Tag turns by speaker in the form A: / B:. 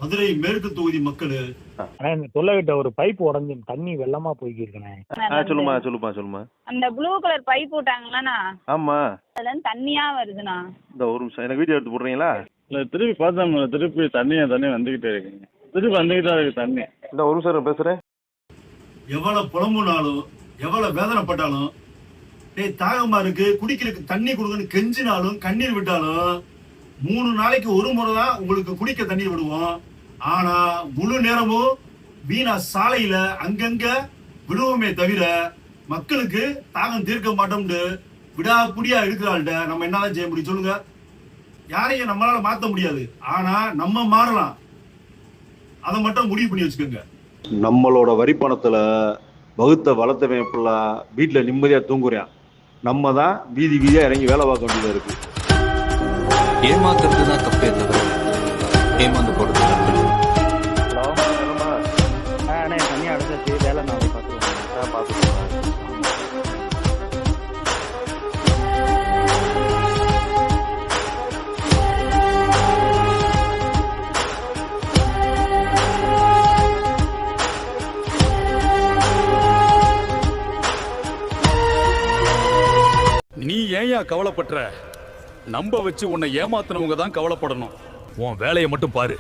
A: மதுரை மேற்கு தொகுதி மக்கள்.
B: தொல்லகிட்ட ஒரு பைப் உடஞ்சி தண்ணி வெள்ளமா போய்க்கிருக்கேன்.
C: சொல்லுமா.
D: அந்த ப்ளூ கலர் பைப் போட்டாங்களா?
C: ஆமா,
D: அதுல இருந்து தண்ணியா வருதுண்ணா.
C: இந்த ஒரு நிமிஷம் எனக்கு வீடியோ எடுத்து போடுறீங்களா?
E: இல்ல திருப்பி பார்த்தா திருப்பி தண்ணி வந்துகிட்டே இருக்குங்க. திருப்பி வந்துகிட்டே இருக்கு தண்ணி.
C: இந்த ஒரு நிமிஷம் பேசுறேன்.
A: எவ்வளவு புலம்புனாலும் எவ்வளவு வேதனைப்பட்டாலும் தாகமா இருக்கு குடிக்கிறதுக்கு தண்ணி கொடுக்குன்னு கெஞ்சினாலும் கண்ணீர் விட்டாலும் 3 நாளைக்கு ஒரு முறை தான் உங்களுக்கு குடிக்க தண்ணீர் விடுவோம். ஆனா முழு நேரமும் வீணா சாலையில அங்கங்க விடுவோமே தவிர மக்களுக்கு தாகம் தீர்க்க மாட்டோம்னு விடாப்புடியா இருக்கிறாள்கிட்ட நம்ம என்னதான் செய்ய முடியும் சொல்லுங்க? யாரையும் நம்மளால மாத்த முடியாது. ஆனா நம்ம மாறலாம். அதை மட்டும் முடிவு பண்ணி வச்சுக்கோங்க.
F: நம்மளோட வரி பணத்துல வகுத்த வளர்த்தவன் எப்படிலாம் வீட்டுல நிம்மதியா தூங்குறான். நம்ம தான் வீதி வீதியா இறங்கி வேலை பார்க்க வேண்டியதா இருக்கு.
G: ஏமாத்துறது தான் தப்பே தவிர ஏமாந்து போடுறது தப்பு.
B: தண்ணி அடைச்சாச்சு, வேலை நான் பார்த்துருவேன்.
H: நீ ஏன்யா கவலைப்படுற? நம்ப வச்சு உன்னை ஏமாத்தினவங்க தான் கவலைப்படணும். உன் வேலையை மட்டும் பாரு.